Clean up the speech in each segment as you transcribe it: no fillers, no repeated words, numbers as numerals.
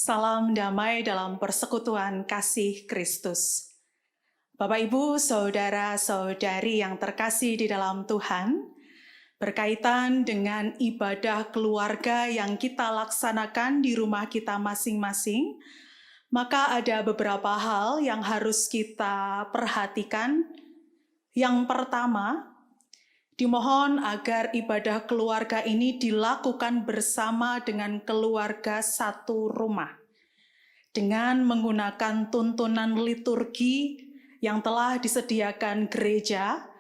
Salam damai dalam persekutuan kasih Kristus. Bapak, Ibu, saudara-saudari yang terkasih di dalam Tuhan, berkaitan dengan ibadah keluarga yang kita laksanakan di rumah kita masing-masing, maka ada beberapa hal yang harus kita perhatikan. Yang pertama, dimohon agar ibadah keluarga ini dilakukan bersama dengan keluarga satu rumah, dengan menggunakan tuntunan liturgi yang telah disediakan gereja,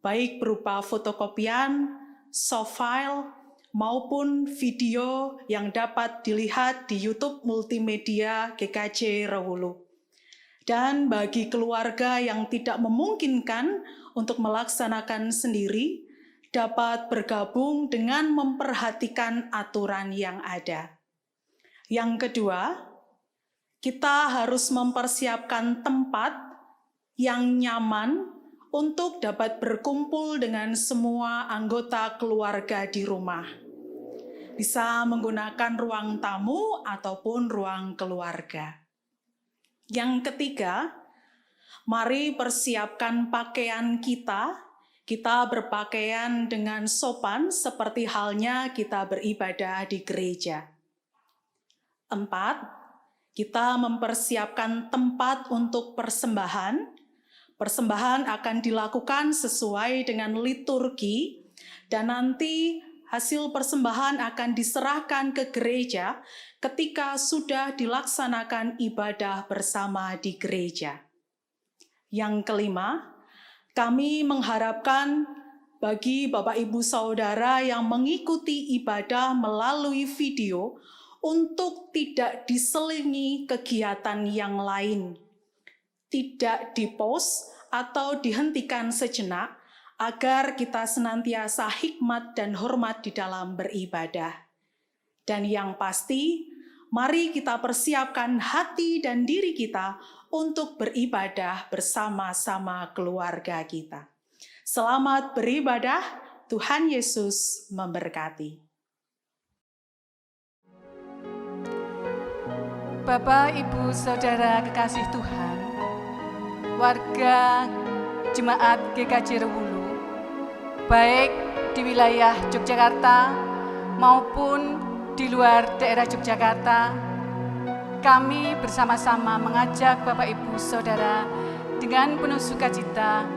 baik berupa fotokopian, soft file, maupun video yang dapat dilihat di YouTube Multimedia GKJ Rewulu. Dan bagi keluarga yang tidak memungkinkan untuk melaksanakan sendiri, dapat bergabung dengan memperhatikan aturan yang ada. Yang kedua, kita harus mempersiapkan tempat yang nyaman untuk dapat berkumpul dengan semua anggota keluarga di rumah. Bisa menggunakan ruang tamu ataupun ruang keluarga. Yang ketiga, mari persiapkan pakaian kita. Kita berpakaian dengan sopan seperti halnya kita beribadah di gereja. 4, kita mempersiapkan tempat untuk persembahan. Persembahan akan dilakukan sesuai dengan liturgi dan nanti hasil persembahan akan diserahkan ke gereja ketika sudah dilaksanakan ibadah bersama di gereja. Yang kelima, kami mengharapkan bagi Bapak Ibu Saudara yang mengikuti ibadah melalui video untuk tidak diselingi kegiatan yang lain, tidak di-pause atau dihentikan sejenak, agar kita senantiasa hikmat dan hormat di dalam beribadah. Dan yang pasti, mari kita persiapkan hati dan diri kita untuk beribadah bersama-sama keluarga kita. Selamat beribadah, Tuhan Yesus memberkati. Bapak, Ibu, Saudara kekasih Tuhan, warga Jemaat GKJ Rewulu, baik di wilayah Yogyakarta maupun di luar daerah Yogyakarta, kami bersama-sama mengajak Bapak Ibu Saudara dengan penuh sukacita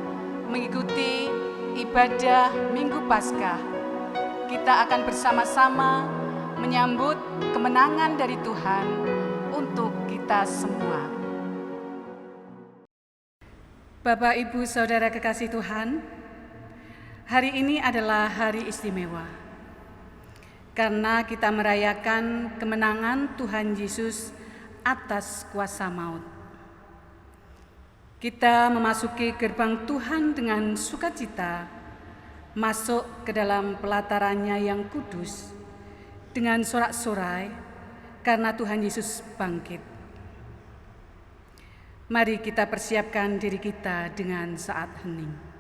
mengikuti ibadah Minggu Paskah. Kita akan bersama-sama menyambut kemenangan dari Tuhan untuk kita semua. Bapak, Ibu, Saudara kekasih Tuhan, hari ini adalah hari istimewa karena kita merayakan kemenangan Tuhan Yesus atas kuasa maut. Kita memasuki gerbang Tuhan dengan sukacita, masuk ke dalam pelatarannya yang kudus dengan sorak-sorai karena Tuhan Yesus bangkit. Mari kita persiapkan diri kita dengan saat hening.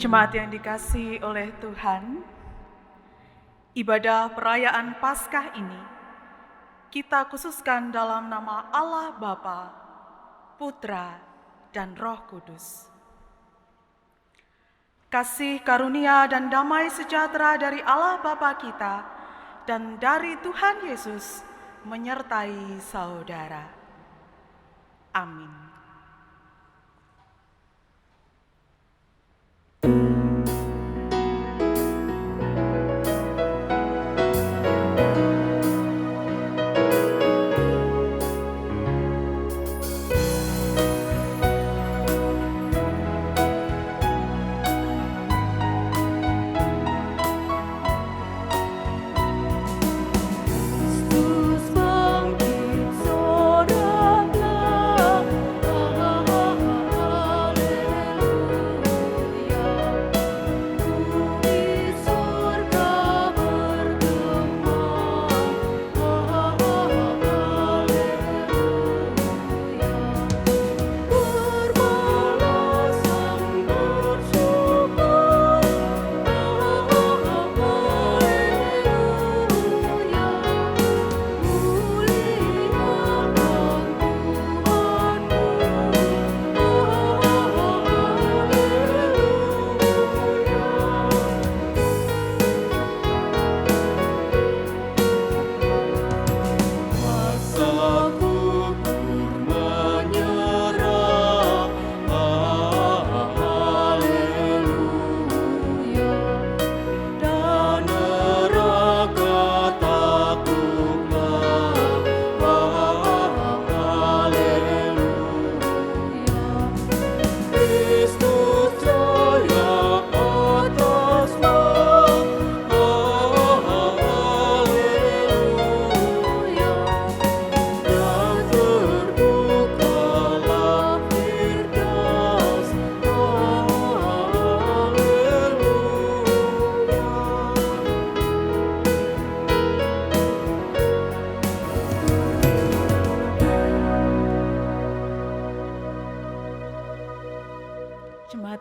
Jemaat yang dikasihi oleh Tuhan, ibadah perayaan Paskah ini kita khususkan dalam nama Allah Bapa, Putra, dan Roh Kudus. Kasih karunia dan damai sejahtera dari Allah Bapa kita dan dari Tuhan Yesus menyertai saudara. Amin.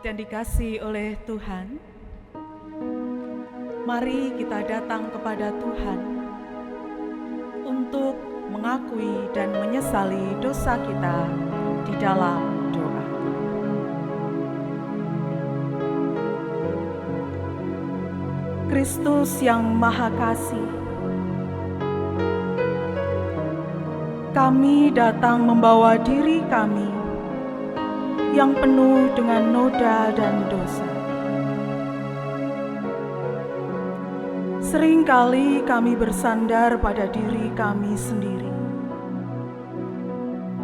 Jemaat yang dikasihi oleh Tuhan, mari kita datang kepada Tuhan untuk mengakui dan menyesali dosa kita di dalam doa. Kristus yang Maha Kasih, kami datang membawa diri kami yang penuh dengan noda dan dosa. Seringkali kami bersandar pada diri kami sendiri,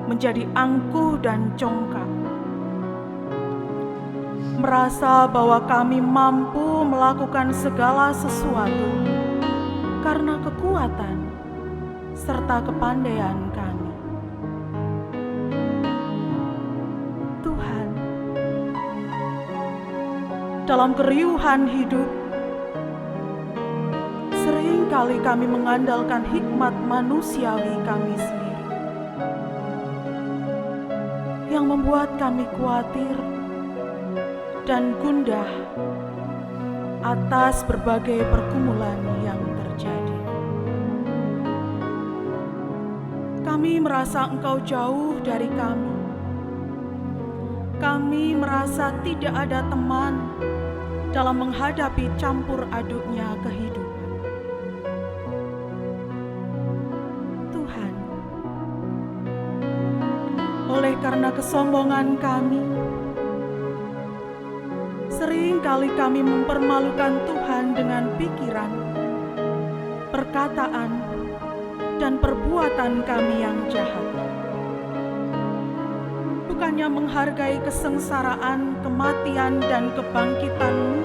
menjadi angkuh dan congkak, merasa bahwa kami mampu melakukan segala sesuatu karena kekuatan serta kepandaian kami. Tuhan, dalam keriuhan hidup, seringkali kami mengandalkan hikmat manusiawi kami sendiri yang membuat kami khawatir dan gundah atas berbagai pergumulan yang terjadi. Kami merasa Engkau jauh dari kami. Kami merasa tidak ada teman dalam menghadapi campur aduknya kehidupan. Tuhan, oleh karena kesombongan kami, seringkali kami mempermalukan Tuhan dengan pikiran, perkataan, dan perbuatan kami yang jahat. Bukannya menghargai kesengsaraan, kematian, dan kebangkitan-Mu,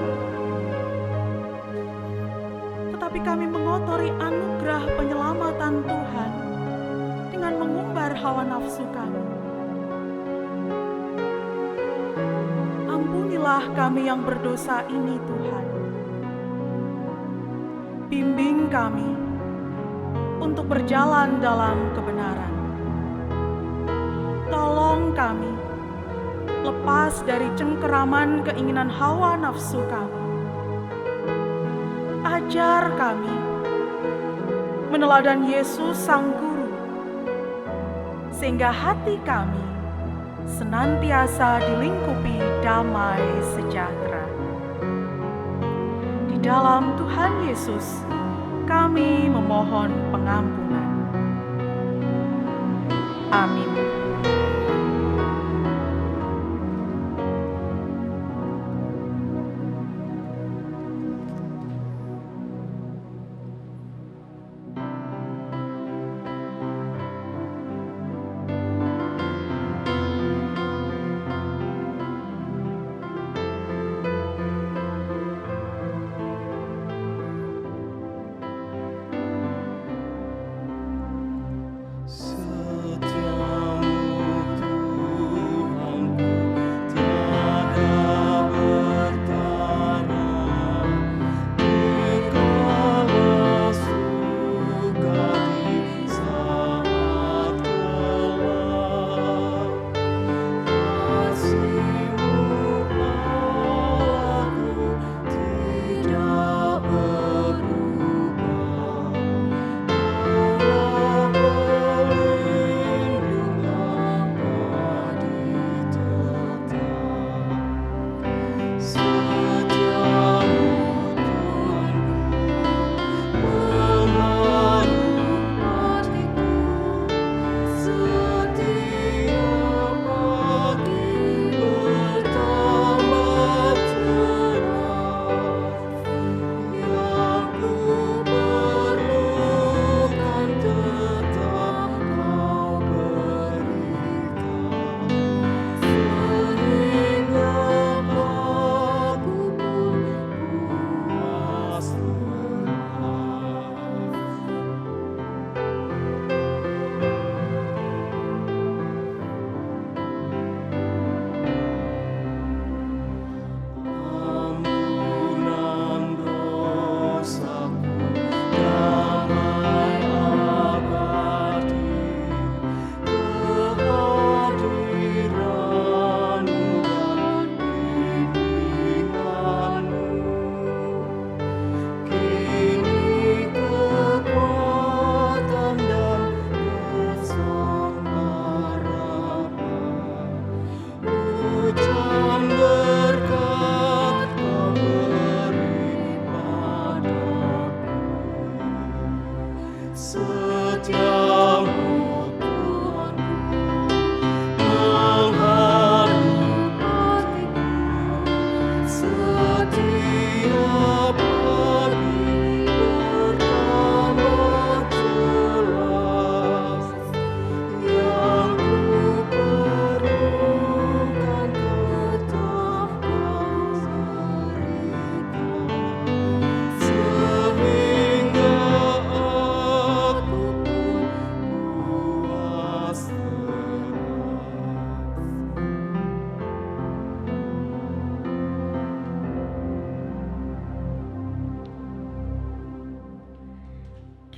tetapi kami mengotori anugerah penyelamatan Tuhan dengan mengumbar hawa nafsu kami. Ampunilah kami yang berdosa ini, Tuhan. Bimbing kami untuk berjalan dalam kebenaran. Tolong kami lepas dari cengkeraman keinginan hawa nafsu kami. Ajar kami meneladan Yesus Sang Guru, sehingga hati kami senantiasa dilingkupi damai sejahtera. Di dalam Tuhan Yesus, kami memohon pengampunan. Amin. Setiap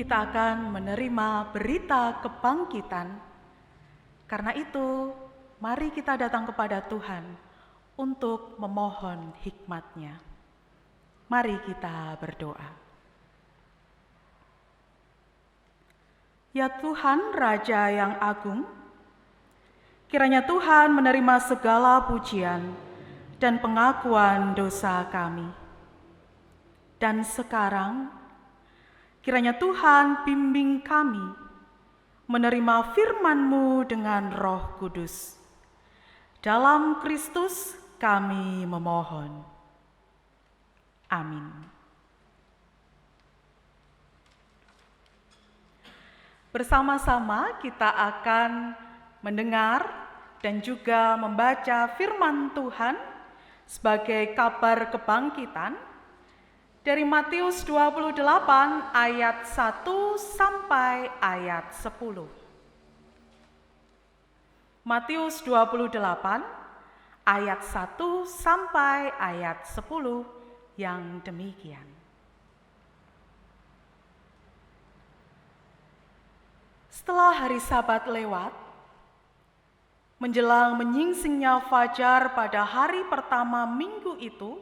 kita akan menerima berita kebangkitan. Karena itu, mari kita datang kepada Tuhan untuk memohon hikmat-Nya. Mari kita berdoa. Ya Tuhan, Raja yang agung, kiranya Tuhan menerima segala pujian dan pengakuan dosa kami. Dan sekarang, kiranya Tuhan bimbing kami menerima firman-Mu dengan Roh Kudus. Dalam Kristus kami memohon. Amin. Bersama-sama kita akan mendengar dan juga membaca firman Tuhan sebagai kabar kebangkitan dari Matius 28 ayat 1 sampai ayat 10. Matius 28 ayat 1 sampai ayat 10 yang demikian. Setelah hari Sabat lewat, menjelang menyingsingnya fajar pada hari pertama minggu itu,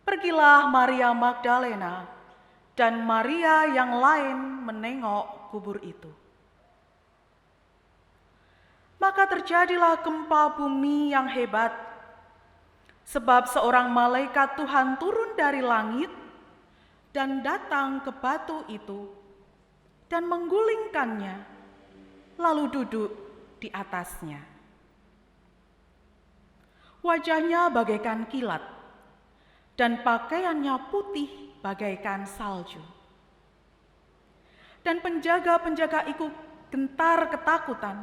pergilah Maria Magdalena dan Maria yang lain menengok kubur itu. Maka terjadilah gempa bumi yang hebat, sebab seorang malaikat Tuhan turun dari langit dan datang ke batu itu dan menggulingkannya, lalu duduk di atasnya. Wajahnya bagaikan kilat, dan pakaiannya putih bagaikan salju. Dan penjaga-penjaga itu gentar ketakutan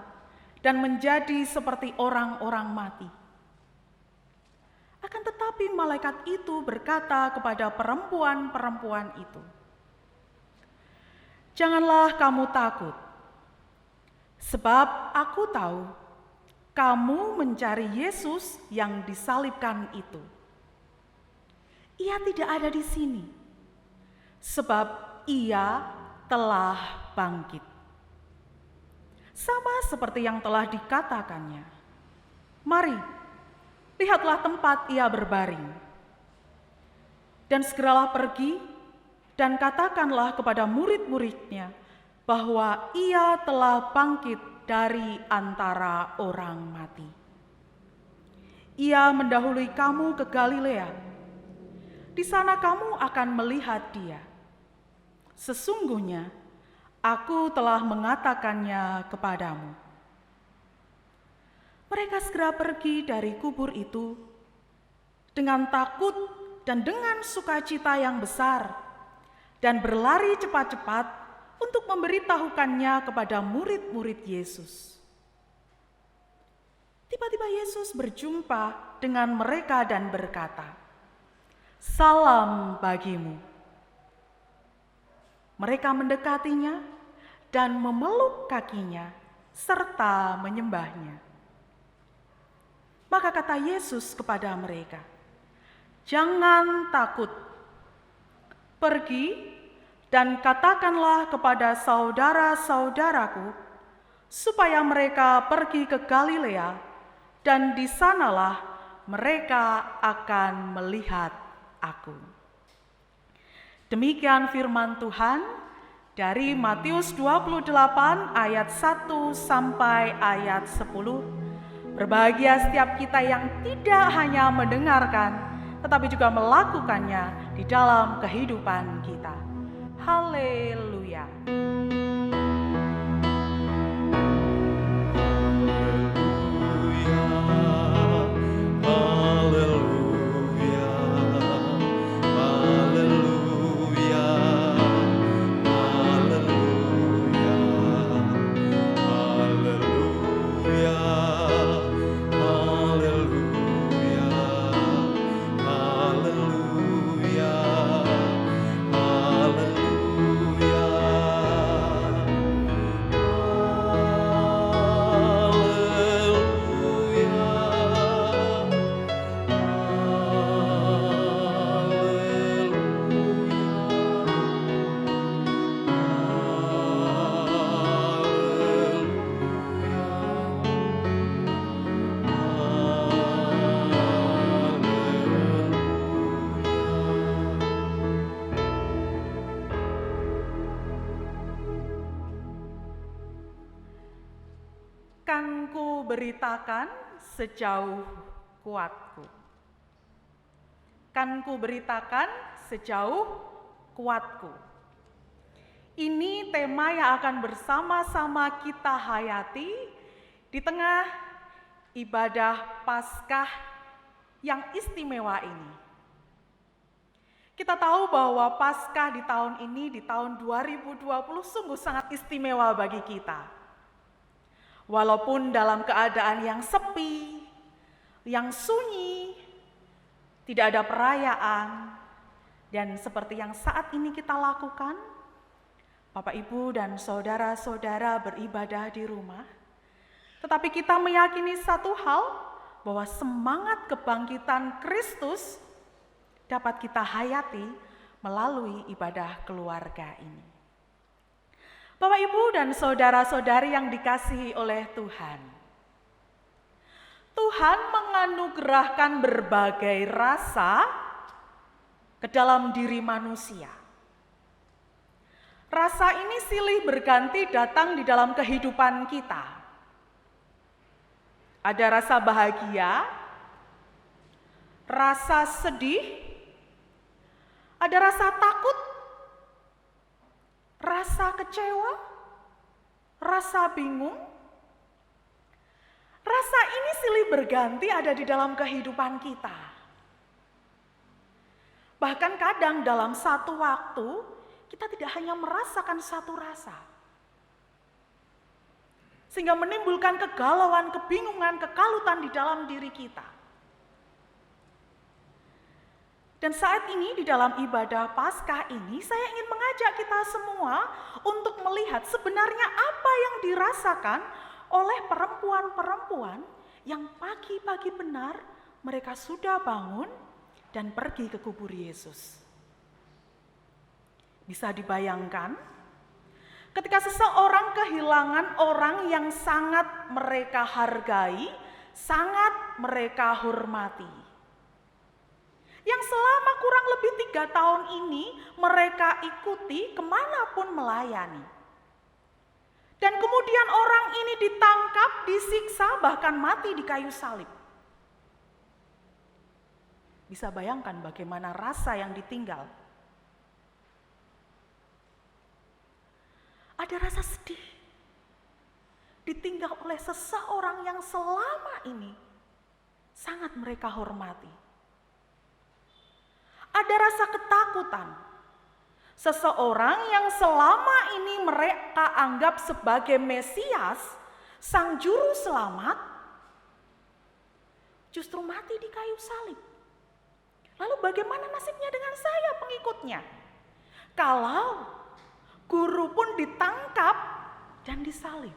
dan menjadi seperti orang-orang mati. Akan tetapi malaikat itu berkata kepada perempuan-perempuan itu, "Janganlah kamu takut, sebab aku tahu kamu mencari Yesus yang disalibkan itu. Ia tidak ada di sini, sebab ia telah bangkit. Sama seperti yang telah dikatakannya. Mari, lihatlah tempat ia berbaring. Dan segeralah pergi dan katakanlah kepada murid-muridnya bahwa ia telah bangkit dari antara orang mati. Ia mendahului kamu ke Galilea. Di sana kamu akan melihat dia. Sesungguhnya aku telah mengatakannya kepadamu." Mereka segera pergi dari kubur itu dengan takut dan dengan sukacita yang besar, dan berlari cepat-cepat untuk memberitahukannya kepada murid-murid Yesus. Tiba-tiba Yesus berjumpa dengan mereka dan berkata, "Salam bagimu." Mereka mendekatinya dan memeluk kakinya serta menyembahnya. Maka kata Yesus kepada mereka, "Jangan takut. Pergi dan katakanlah kepada saudara-saudaraku supaya mereka pergi ke Galilea, dan di sanalah mereka akan melihat aku." Demikian firman Tuhan dari Matius 28 ayat 1 sampai ayat 10. Berbahagia setiap kita yang tidak hanya mendengarkan, tetapi juga melakukannya di dalam kehidupan kita. Haleluya. Kan ku beritakan sejauh kuatku. Kan ku beritakan sejauh kuatku. Ini tema yang akan bersama-sama kita hayati di tengah ibadah Paskah yang istimewa ini. Kita tahu bahwa Paskah di tahun ini, di tahun 2020 sungguh sangat istimewa bagi kita. Walaupun dalam keadaan yang sepi, yang sunyi, tidak ada perayaan, dan seperti yang saat ini kita lakukan, Bapak, Ibu, dan saudara-saudara beribadah di rumah, tetapi kita meyakini satu hal, bahwa semangat kebangkitan Kristus dapat kita hayati melalui ibadah keluarga ini. Bapak, Ibu, dan saudara-saudari yang dikasihi oleh Tuhan, Tuhan menganugerahkan berbagai rasa ke dalam diri manusia. Rasa ini silih berganti datang di dalam kehidupan kita. Ada rasa bahagia, rasa sedih, ada rasa takut, rasa kecewa, rasa bingung. Rasa ini silih berganti ada di dalam kehidupan kita. Bahkan kadang dalam satu waktu, kita tidak hanya merasakan satu rasa. Sehingga menimbulkan kegalauan, kebingungan, kekalutan di dalam diri kita. Dan saat ini di dalam ibadah Paskah ini saya ingin mengajak kita semua untuk melihat sebenarnya apa yang dirasakan oleh perempuan-perempuan yang pagi-pagi benar mereka sudah bangun dan pergi ke kubur Yesus. Bisa dibayangkan ketika seseorang kehilangan orang yang sangat mereka hargai, sangat mereka hormati. Yang selama kurang lebih 3 tahun ini mereka ikuti kemanapun melayani. Dan kemudian orang ini ditangkap, disiksa, bahkan mati di kayu salib. Bisa bayangkan bagaimana rasa yang ditinggal. Ada rasa sedih. Ditinggal oleh seseorang yang selama ini sangat mereka hormati. Ada rasa ketakutan. Seseorang yang selama ini mereka anggap sebagai Mesias, sang juru selamat, justru mati di kayu salib. Lalu bagaimana nasibnya dengan saya pengikutnya? Kalau guru pun ditangkap dan disalib.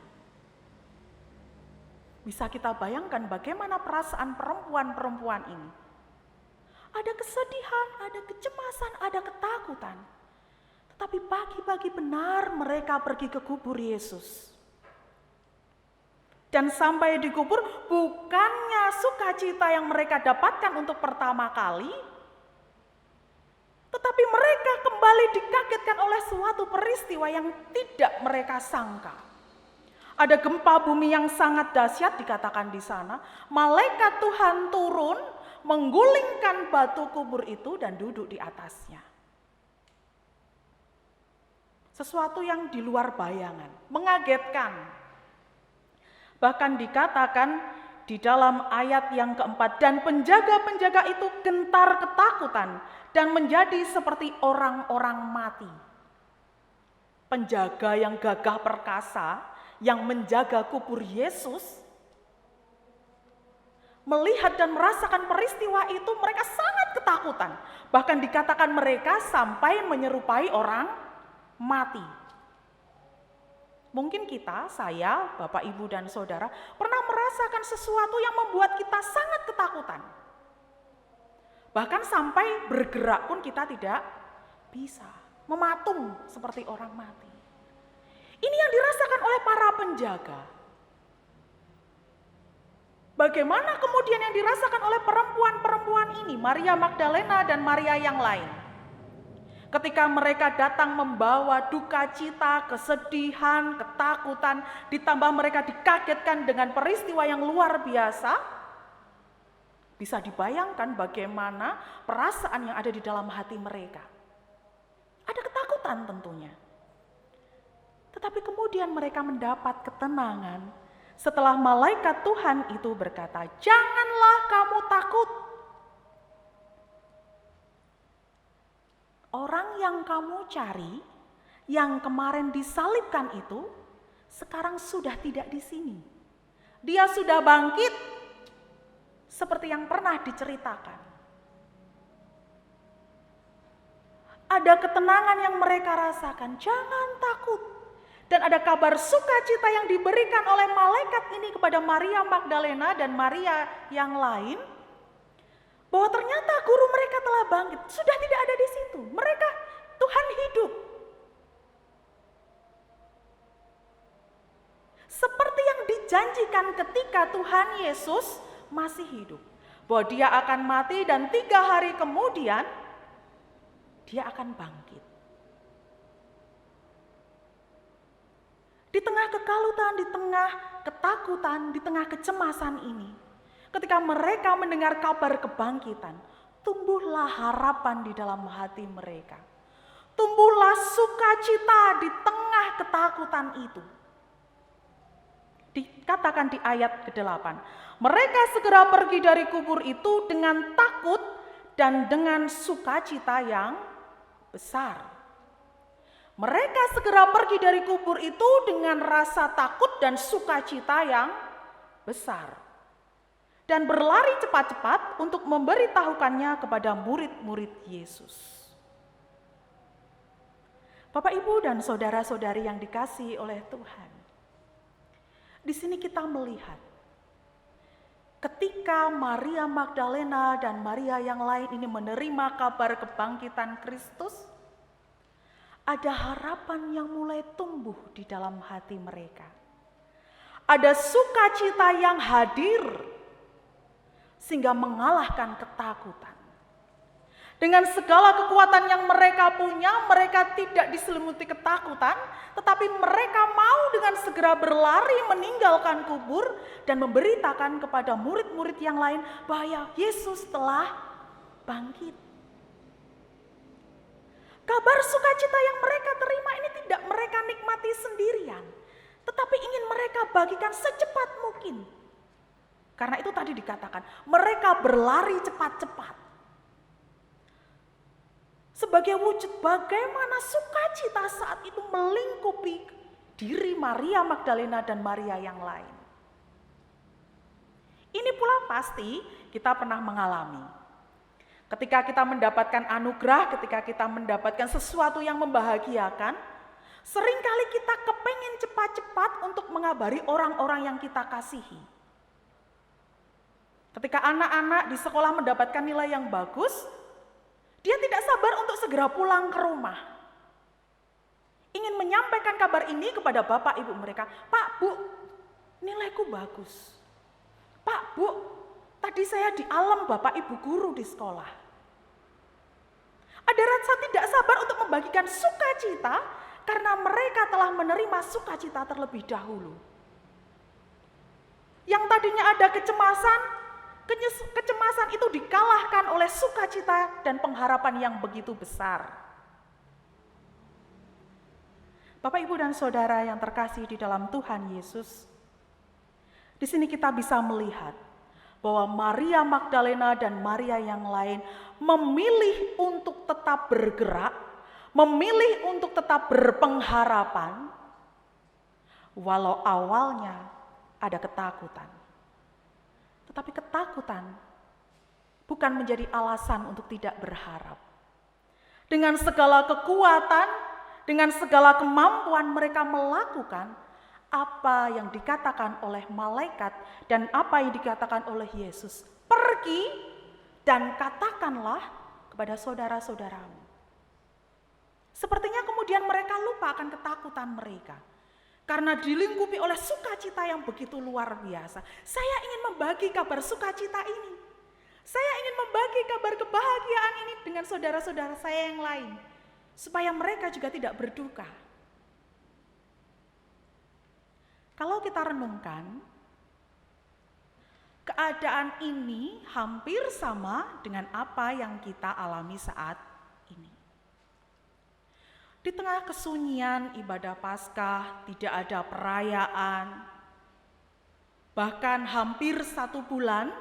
Bisa kita bayangkan bagaimana perasaan perempuan-perempuan ini. Ada kesedihan, ada kecemasan, ada ketakutan. Tetapi pagi-pagi benar mereka pergi ke kubur Yesus. Dan sampai di kubur bukannya sukacita yang mereka dapatkan untuk pertama kali, tetapi mereka kembali dikagetkan oleh suatu peristiwa yang tidak mereka sangka. Ada gempa bumi yang sangat dahsyat dikatakan di sana. Malaikat Tuhan turun, menggulingkan batu kubur itu dan duduk di atasnya. Sesuatu yang di luar bayangan, mengagetkan. Bahkan dikatakan di dalam ayat yang keempat, dan penjaga-penjaga itu gentar ketakutan dan menjadi seperti orang-orang mati. Penjaga yang gagah perkasa, yang menjaga kubur Yesus, melihat dan merasakan peristiwa itu mereka sangat ketakutan. Bahkan dikatakan mereka sampai menyerupai orang mati. Mungkin kita, saya, Bapak, Ibu, dan Saudara pernah merasakan sesuatu yang membuat kita sangat ketakutan. Bahkan sampai bergerak pun kita tidak bisa, mematung seperti orang mati. Ini yang dirasakan oleh para penjaga. Bagaimana kemudian yang dirasakan oleh perempuan-perempuan ini, Maria Magdalena dan Maria yang lain? Ketika mereka datang membawa duka cita, kesedihan, ketakutan, ditambah mereka dikagetkan dengan peristiwa yang luar biasa, bisa dibayangkan bagaimana perasaan yang ada di dalam hati mereka. Ada ketakutan tentunya. Tetapi kemudian mereka mendapat ketenangan setelah malaikat Tuhan itu berkata, "Janganlah kamu takut. Orang yang kamu cari, yang kemarin disalibkan itu, sekarang sudah tidak di sini. Dia sudah bangkit, seperti yang pernah diceritakan." Ada ketenangan yang mereka rasakan, jangan takut. Dan ada kabar sukacita yang diberikan oleh malaikat ini kepada Maria Magdalena dan Maria yang lain, bahwa ternyata guru mereka telah bangkit, sudah tidak ada di situ. Mereka, Tuhan hidup. Seperti yang dijanjikan ketika Tuhan Yesus masih hidup. Bahwa dia akan mati dan 3 hari kemudian dia akan bangkit. Di tengah kekalutan, di tengah ketakutan, di tengah kecemasan ini, ketika mereka mendengar kabar kebangkitan, tumbuhlah harapan di dalam hati mereka. Tumbuhlah sukacita di tengah ketakutan itu. Dikatakan di ayat ke-8, mereka segera pergi dari kubur itu dengan takut dan dengan sukacita yang besar. Mereka segera pergi dari kubur itu dengan rasa takut dan sukacita yang besar. Dan berlari cepat-cepat untuk memberitahukannya kepada murid-murid Yesus. Bapak, Ibu, dan saudara-saudari yang dikasihi oleh Tuhan. Di sini kita melihat ketika Maria Magdalena dan Maria yang lain ini menerima kabar kebangkitan Kristus, ada harapan yang mulai tumbuh di dalam hati mereka. Ada sukacita yang hadir sehingga mengalahkan ketakutan. Dengan segala kekuatan yang mereka punya, mereka tidak diselimuti ketakutan, tetapi mereka mau dengan segera berlari meninggalkan kubur dan memberitakan kepada murid-murid yang lain bahwa Yesus telah bangkit. Kabar sukacita yang mereka terima ini tidak mereka nikmati sendirian, tetapi ingin mereka bagikan secepat mungkin. Karena itu tadi dikatakan, mereka berlari cepat-cepat. Sebagai wujud bagaimana sukacita saat itu melingkupi diri Maria Magdalena dan Maria yang lain. Ini pula pasti kita pernah mengalami. Ketika kita mendapatkan anugerah, ketika kita mendapatkan sesuatu yang membahagiakan, seringkali kita kepengen cepat-cepat untuk mengabari orang-orang yang kita kasihi. Ketika anak-anak di sekolah mendapatkan nilai yang bagus, dia tidak sabar untuk segera pulang ke rumah. Ingin menyampaikan kabar ini kepada bapak ibu mereka. "Pak, Bu, nilaiku bagus. Pak, Bu, tadi saya di alam bapak ibu guru di sekolah." Ada rasa tidak sabar untuk membagikan sukacita karena mereka telah menerima sukacita terlebih dahulu. Yang tadinya ada kecemasan itu dikalahkan oleh sukacita dan pengharapan yang begitu besar. Bapak, Ibu, dan Saudara yang terkasih di dalam Tuhan Yesus, di sini kita bisa melihat bahwa Maria Magdalena dan Maria yang lain memilih untuk tetap bergerak, memilih untuk tetap berpengharapan, walau awalnya ada ketakutan. Tetapi ketakutan bukan menjadi alasan untuk tidak berharap. Dengan segala kekuatan, dengan segala kemampuan mereka melakukan apa yang dikatakan oleh malaikat dan apa yang dikatakan oleh Yesus. Pergi dan katakanlah kepada saudara-saudaramu. Sepertinya kemudian mereka lupa akan ketakutan mereka. Karena dilingkupi oleh sukacita yang begitu luar biasa. Saya ingin membagi kabar sukacita ini. Saya ingin membagi kabar kebahagiaan ini dengan saudara-saudara saya yang lain. supaya mereka juga tidak berduka. Kalau kita renungkan, keadaan ini hampir sama dengan apa yang kita alami saat ini. Di tengah kesunyian ibadah Paskah, tidak ada perayaan, bahkan hampir 1 bulan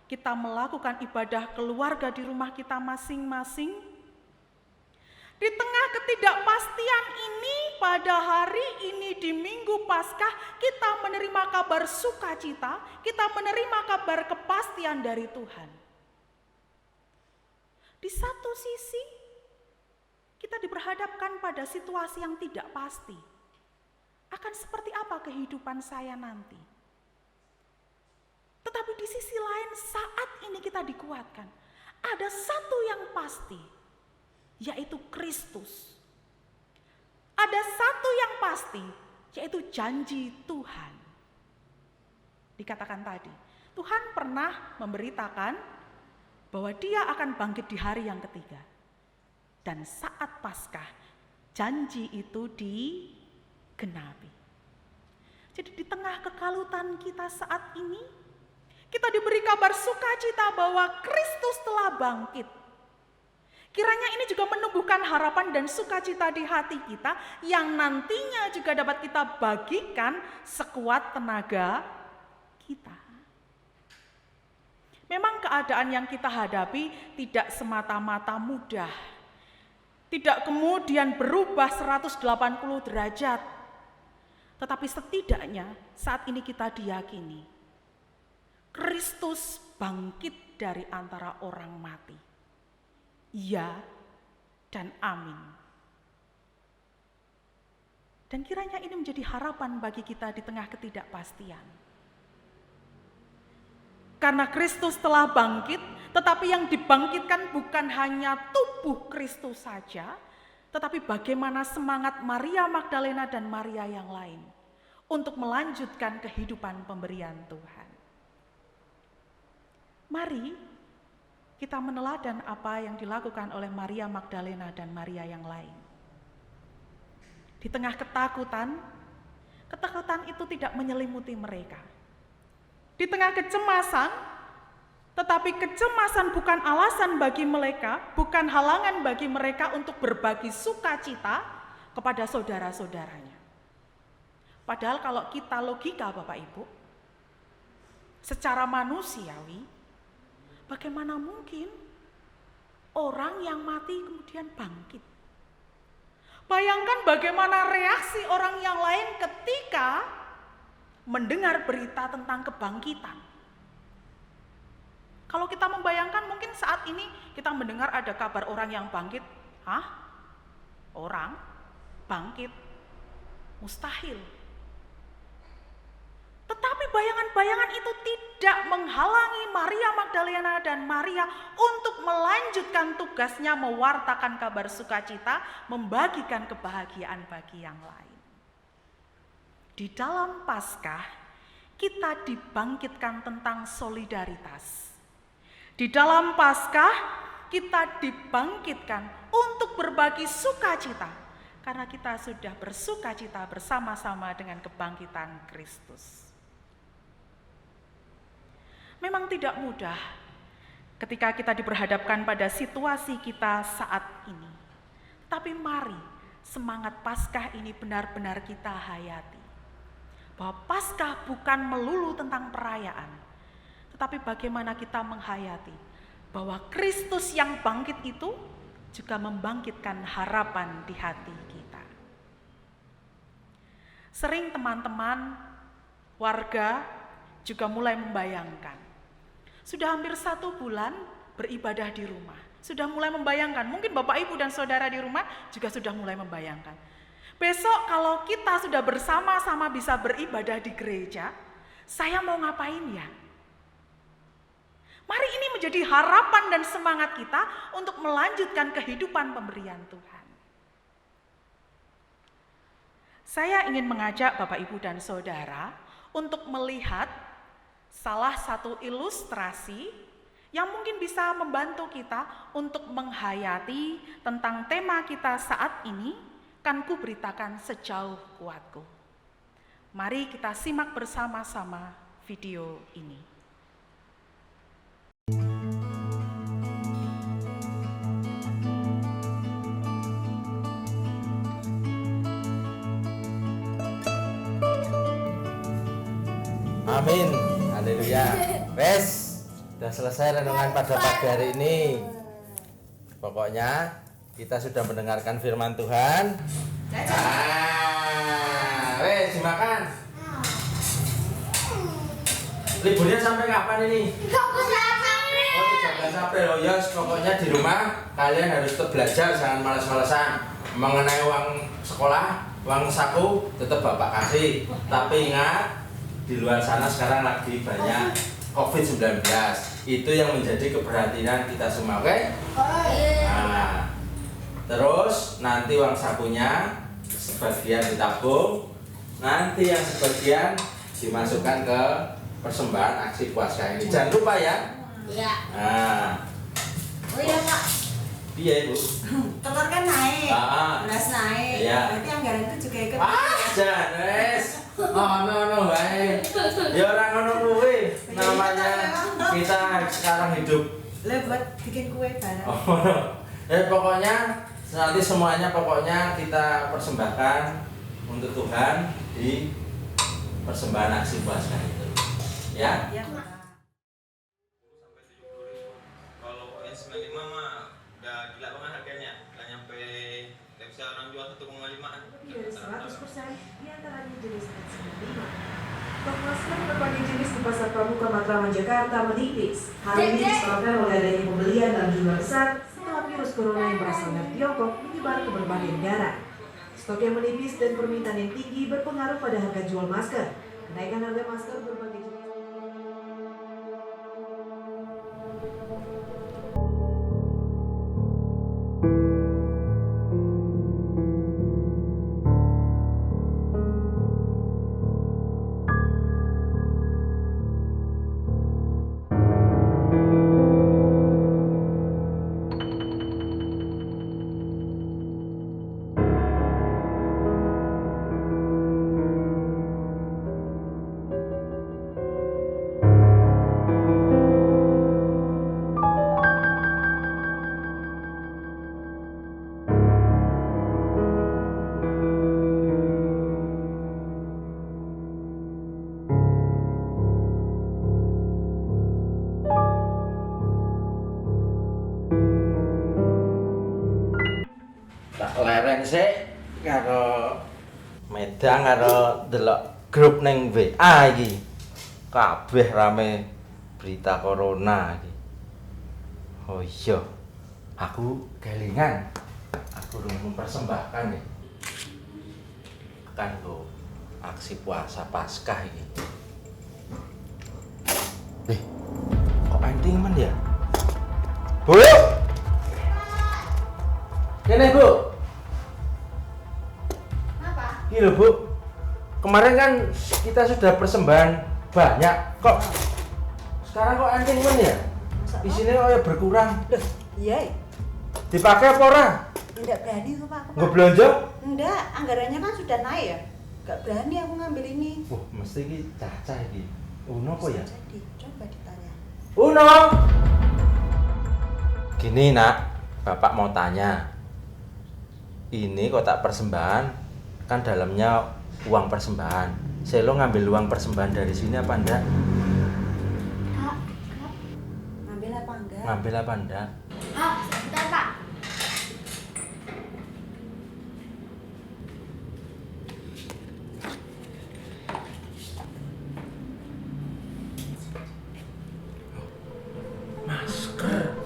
kita melakukan ibadah keluarga di rumah kita masing-masing. Di tengah ketidakpastian ini, pada hari ini di Minggu Paskah, kita menerima kabar sukacita, kita menerima kabar kepastian dari Tuhan. Di satu sisi, kita diperhadapkan pada situasi yang tidak pasti. Akan seperti apa kehidupan saya nanti? Tetapi di sisi lain, saat ini kita dikuatkan. Ada satu yang pasti, yaitu Kristus. Ada satu yang pasti, yaitu janji Tuhan. Dikatakan tadi, Tuhan pernah memberitakan bahwa Dia akan bangkit di hari yang ketiga. Dan saat Paskah, janji itu digenapi. Jadi di tengah kekalutan kita saat ini, kita diberi kabar sukacita bahwa Kristus telah bangkit. Kiranya ini juga menumbuhkan harapan dan sukacita di hati kita yang nantinya juga dapat kita bagikan sekuat tenaga kita. Memang keadaan yang kita hadapi tidak semata-mata mudah. Tidak kemudian berubah 180 derajat. Tetapi setidaknya saat ini kita diyakini Kristus bangkit dari antara orang mati. Ya dan amin. Dan kiranya ini menjadi harapan bagi kita di tengah ketidakpastian. Karena Kristus telah bangkit, tetapi yang dibangkitkan bukan hanya tubuh Kristus saja, tetapi bagaimana semangat Maria Magdalena dan Maria yang lain untuk melanjutkan kehidupan pemberian Tuhan. Mari kita meneladan apa yang dilakukan oleh Maria Magdalena dan Maria yang lain. Di tengah ketakutan itu tidak menyelimuti mereka. Di tengah kecemasan, tetapi kecemasan bukan alasan bagi mereka, bukan halangan bagi mereka untuk berbagi sukacita kepada saudara-saudaranya. Padahal kalau kita logika Bapak Ibu, secara manusiawi, bagaimana mungkin orang yang mati kemudian bangkit? Bayangkan bagaimana reaksi orang yang lain ketika mendengar berita tentang kebangkitan. Kalau kita membayangkan mungkin saat ini kita mendengar ada kabar orang yang bangkit. Hah? Orang bangkit? Mustahil. Tetapi bayangan-bayangan itu tidak menghalangi Maria Magdalena dan Maria untuk melanjutkan tugasnya mewartakan kabar sukacita, membagikan kebahagiaan bagi yang lain. Di dalam Paskah, kita dibangkitkan tentang solidaritas. Di dalam Paskah, kita dibangkitkan untuk berbagi sukacita, karena kita sudah bersukacita bersama-sama dengan kebangkitan Kristus. Memang tidak mudah ketika kita diperhadapkan pada situasi kita saat ini. Tapi mari semangat Paskah ini benar-benar kita hayati. Bahwa Paskah bukan melulu tentang perayaan, tetapi bagaimana kita menghayati bahwa Kristus yang bangkit itu juga membangkitkan harapan di hati kita. Sering teman-teman, warga juga mulai membayangkan, sudah hampir 1 bulan beribadah di rumah. Sudah mulai membayangkan, mungkin Bapak Ibu dan Saudara di rumah juga sudah mulai membayangkan. Besok kalau kita sudah bersama-sama bisa beribadah di gereja, saya mau ngapain ya? Mari ini menjadi harapan dan semangat kita untuk melanjutkan kehidupan pemberian Tuhan. Saya ingin mengajak Bapak Ibu dan Saudara untuk melihat salah satu ilustrasi yang mungkin bisa membantu kita untuk menghayati tentang tema kita saat ini, kan ku beritakan sejauh kuatku. Mari kita simak bersama-sama video ini. Amin, haleluya. Wes, sudah selesai renungan pada pagi hari ini. Pokoknya kita sudah mendengarkan firman Tuhan. Wes, dimakan. Liburnya sampai kapan ini? 13 April. Oh ya, pokoknya di rumah kalian harus tetap belajar, jangan malas-malasan. Mengenai uang sekolah, uang saku tetap Bapak kasih. Tapi ingat, di luar sana sekarang lagi banyak COVID-19. Itu yang menjadi keperhatian kita semua, oke? Nah, terus nanti uang sakunya sebagian ditabung, nanti yang sebagian dimasukkan ke persembahan aksi puasa ini. Jangan lupa ya. Iya. Nah, Oh iya Pak. iya Ibu. Telur kan naik, beras naik. Iya. Berarti anggaran itu juga ikut. Jangan wes. No, baik. Ya orang ngono kuwi. Namanya kita sekarang hidup. Lah buat bikin kue bareng. Pokoknya nanti semuanya pokoknya kita persembahkan untuk Tuhan di persembahan aksi puasa itu. Ya. Iya. Kalau S95 mah udah gila banget harganya, nggak nyampe, nggak bisa orang jual 1,5an. Dari 100% diantaranya jenis N95. Stok masker berbagai jenis di Pasar Pramuka Matraman, Jakarta menipis. Hal ini disebabkan oleh adanya pembelian dalam jumlah besar setelah virus corona yang berasal dari Tiongkok menyebar ke berbagai negara. Stok yang menipis dan permintaan yang tinggi berpengaruh pada harga jual masker. Kenaikan harga masker berbagai jenis. Tak leren sik karo Medang karo delok grup ning WA iki. Kabeh rame berita corona iki. Oh iya. Aku kelingan. Aku mempersembahkan nih. Kan go aksi puasa Paskah iki. Kok penting men ya? Bu! Kene Bu. Apa? Ini loh Bu, kemarin kan kita sudah persembahan banyak, kok sekarang kok anting men ya? Di sini kok ya berkurang. Iya. Dipakai apa ora? Enggak berani tuh Pak. Nggak belanja? Enggak, anggarannya kan sudah naik ya. Enggak berani aku ngambil ini. Wah, mesti ki cacah iki. Uno kok ya? Jadi coba ditanya. Uno. Gini Nak, Bapak mau tanya. Ini kotak persembahan kan dalamnya uang persembahan. Selo ngambil uang persembahan dari sini apa enggak? Kak, ngambil apa enggak? Ngambil apa enggak? Sebentar Pak. Masker.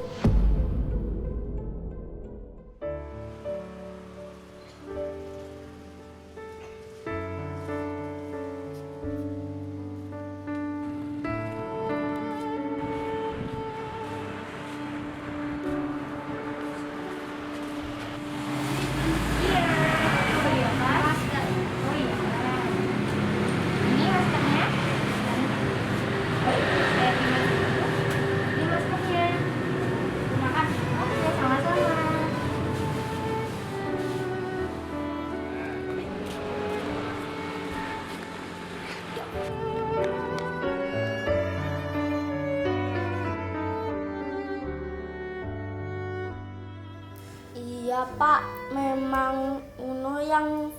Iya Pak, memang Uno yang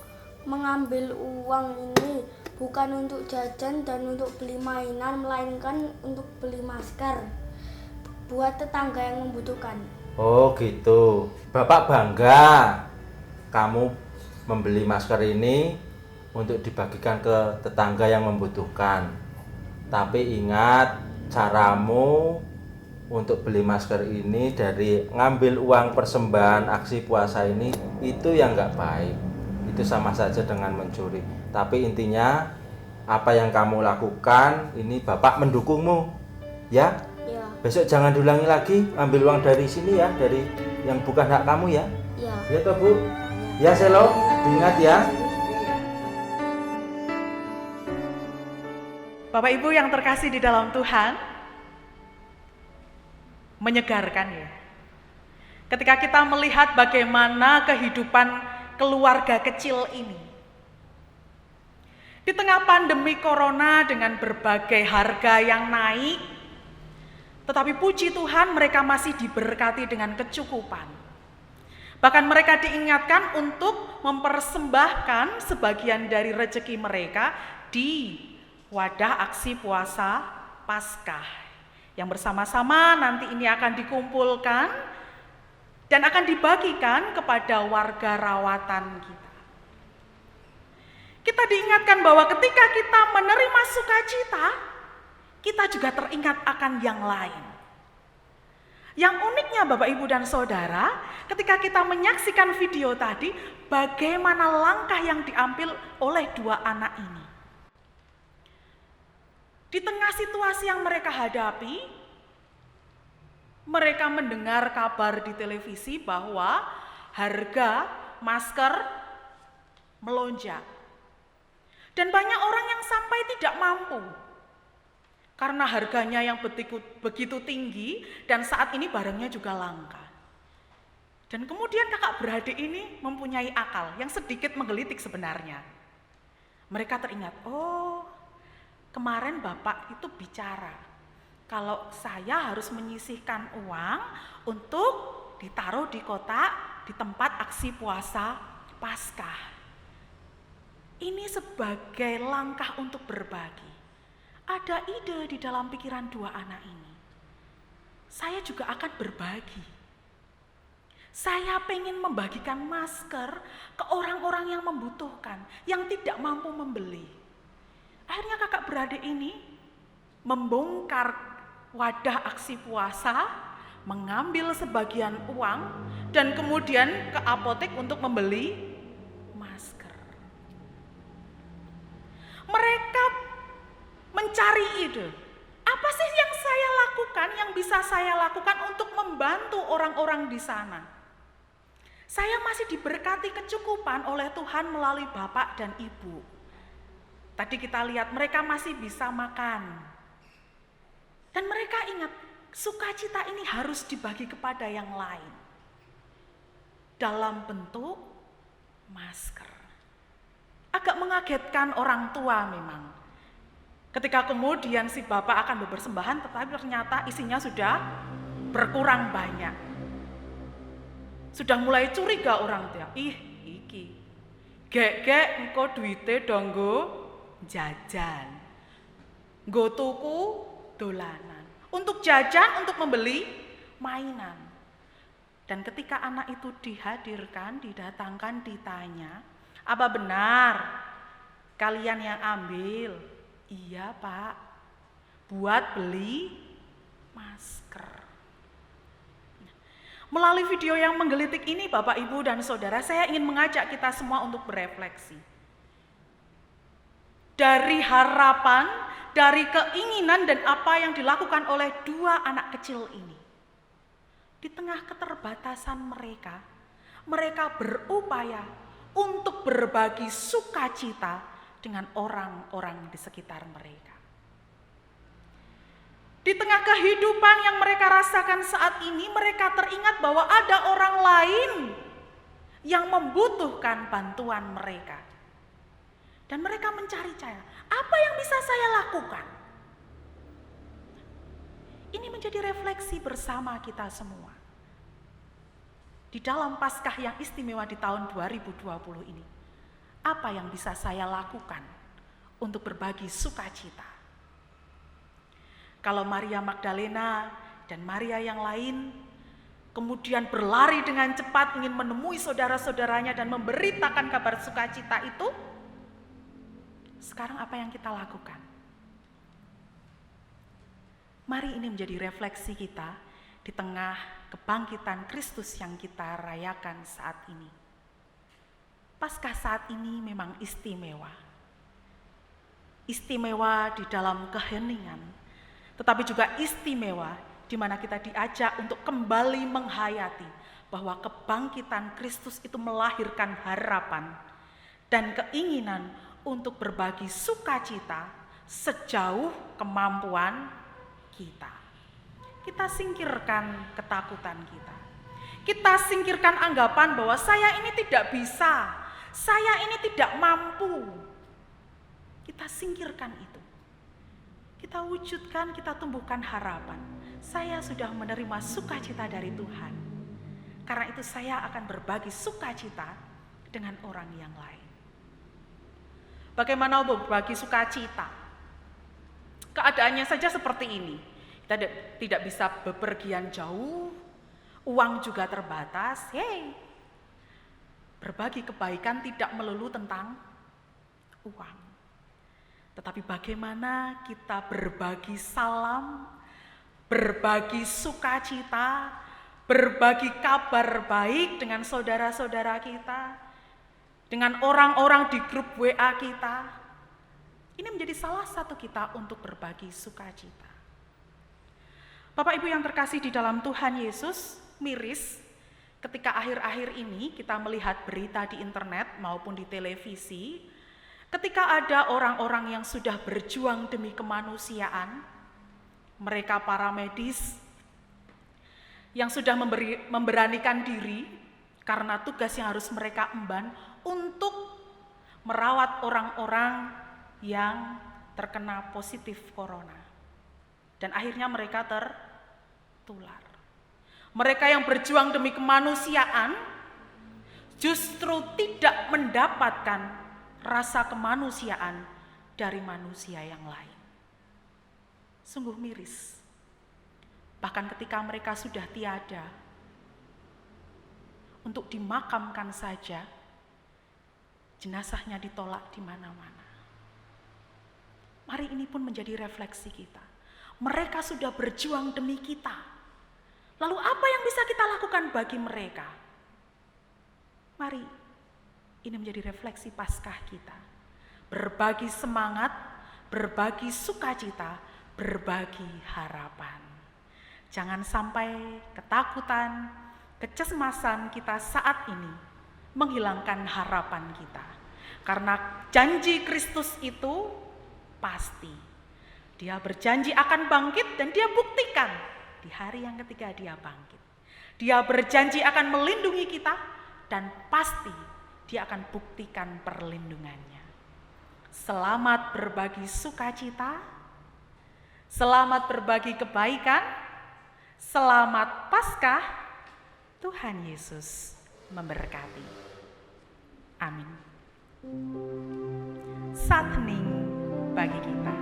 mengambil uang ini bukan untuk jajan dan untuk beli mainan, melainkan untuk beli masker buat tetangga yang membutuhkan. Oh gitu. Bapak bangga kamu membeli masker ini untuk dibagikan ke tetangga yang membutuhkan. Tapi ingat, caramu untuk beli masker ini dari ngambil uang persembahan aksi puasa ini itu yang nggak baik. Itu sama saja dengan mencuri. Tapi intinya apa yang kamu lakukan ini Bapak mendukungmu, ya. Iya. Besok jangan diulangi lagi, ambil uang dari sini ya, dari yang bukan hak kamu ya. Iya. Ya toh Bu. Ya Selo, diingat ya. Bapak Ibu yang terkasih di dalam Tuhan, menyegarkan ya. Ketika kita melihat bagaimana kehidupan keluarga kecil ini. Di tengah pandemi corona dengan berbagai harga yang naik, tetapi puji Tuhan mereka masih diberkati dengan kecukupan. Bahkan mereka diingatkan untuk mempersembahkan sebagian dari rezeki mereka di wadah aksi puasa Paskah. Yang bersama-sama nanti ini akan dikumpulkan dan akan dibagikan kepada warga rawatan kita. Kita diingatkan bahwa ketika kita menerima sukacita, kita juga teringat akan yang lain. Yang uniknya Bapak Ibu dan Saudara, ketika kita menyaksikan video tadi, bagaimana langkah yang diambil oleh dua anak ini. Di tengah situasi yang mereka hadapi, mereka mendengar kabar di televisi bahwa harga masker melonjak. Dan banyak orang yang sampai tidak mampu. Karena harganya yang begitu tinggi dan saat ini barangnya juga langka. Dan kemudian kakak beradik ini mempunyai akal yang sedikit menggelitik sebenarnya. Mereka teringat, oh kemarin Bapak itu bicara, kalau saya harus menyisihkan uang untuk ditaruh di kotak di tempat aksi puasa Paskah. Ini sebagai langkah untuk berbagi. Ada ide di dalam pikiran dua anak ini. Saya juga akan berbagi. Saya pengen membagikan masker ke orang-orang yang membutuhkan, yang tidak mampu membeli. Akhirnya kakak beradik ini membongkar wadah aksi puasa, mengambil sebagian uang, dan kemudian ke apotek untuk membeli masker. Mereka mencari ide, apa sih yang saya lakukan, yang bisa saya lakukan untuk membantu orang-orang di sana. Saya masih diberkati kecukupan oleh Tuhan melalui Bapak dan Ibu. Tadi kita lihat mereka masih bisa makan. Dan mereka ingat, sukacita ini harus dibagi kepada yang lain. Dalam bentuk masker. Agak mengagetkan orang tua memang. Ketika kemudian si bapak akan berpersembahan, tetapi ternyata isinya sudah berkurang banyak. Sudah mulai curiga orang tua, iki. Gek engko duite donggo jajan, nggo tuku dolanan, untuk jajan, untuk membeli mainan. Dan ketika anak itu dihadirkan, didatangkan, ditanya, apa benar kalian yang ambil? Iya Pak, buat beli masker. Melalui video yang menggelitik ini Bapak, Ibu, dan Saudara, saya ingin mengajak kita semua untuk berefleksi. Dari harapan, dari keinginan dan apa yang dilakukan oleh dua anak kecil ini. Di tengah keterbatasan mereka, mereka berupaya untuk berbagi sukacita dengan orang-orang di sekitar mereka. Di tengah kehidupan yang mereka rasakan saat ini, mereka teringat bahwa ada orang lain yang membutuhkan bantuan mereka. Dan mereka mencari cara, apa yang bisa saya lakukan? Ini menjadi refleksi bersama kita semua. di dalam Paskah yang istimewa di tahun 2020 ini, apa yang bisa saya lakukan untuk berbagi sukacita? Kalau Maria Magdalena dan Maria yang lain kemudian berlari dengan cepat ingin menemui saudara-saudaranya dan memberitakan kabar sukacita itu, sekarang apa yang kita lakukan? Mari ini menjadi refleksi kita di tengah kebangkitan Kristus yang kita rayakan saat ini. Paskah saat ini memang istimewa. Istimewa di dalam keheningan, tetapi juga istimewa di mana kita diajak untuk kembali menghayati bahwa kebangkitan Kristus itu melahirkan harapan dan keinginan untuk berbagi sukacita sejauh kemampuan kita. Kita singkirkan ketakutan kita. Kita singkirkan anggapan bahwa saya ini tidak bisa, saya ini tidak mampu. Kita singkirkan itu. Kita wujudkan, kita tumbuhkan harapan. Saya sudah menerima sukacita dari Tuhan. Karena itu saya akan berbagi sukacita dengan orang yang lain. Bagaimana berbagi sukacita? Keadaannya saja seperti ini. Kita tidak bisa bepergian jauh, uang juga terbatas. Berbagi kebaikan tidak melulu tentang uang. Tetapi bagaimana kita berbagi salam, berbagi sukacita, berbagi kabar baik dengan saudara-saudara kita, dengan orang-orang di grup WA kita. Ini menjadi salah satu kita untuk berbagi sukacita. Bapak Ibu yang terkasih di dalam Tuhan Yesus, miris ketika akhir-akhir ini kita melihat berita di internet maupun di televisi, ketika ada orang-orang yang sudah berjuang demi kemanusiaan, mereka para medis yang sudah memberanikan diri karena tugas yang harus mereka emban untuk merawat orang-orang yang terkena positif corona. Dan akhirnya mereka tertular. Mereka yang berjuang demi kemanusiaan justru tidak mendapatkan rasa kemanusiaan dari manusia yang lain. Sungguh miris. Bahkan ketika mereka sudah tiada, untuk dimakamkan saja, jenazahnya ditolak di mana-mana. Mari ini pun menjadi refleksi kita. Mereka sudah berjuang demi kita. Lalu apa yang bisa kita lakukan bagi mereka? Mari, ini menjadi refleksi Paskah kita. Berbagi semangat, berbagi sukacita, berbagi harapan. Jangan sampai ketakutan, kecemasan kita saat ini menghilangkan harapan kita. Karena janji Kristus itu pasti. Dia berjanji akan bangkit dan dia buktikan di hari yang ketiga dia bangkit. Dia berjanji akan melindungi kita dan pasti dia akan buktikan perlindungannya. Selamat berbagi sukacita, selamat berbagi kebaikan, selamat Paskah, Tuhan Yesus memberkati. Amin. Saat hening bagi kita.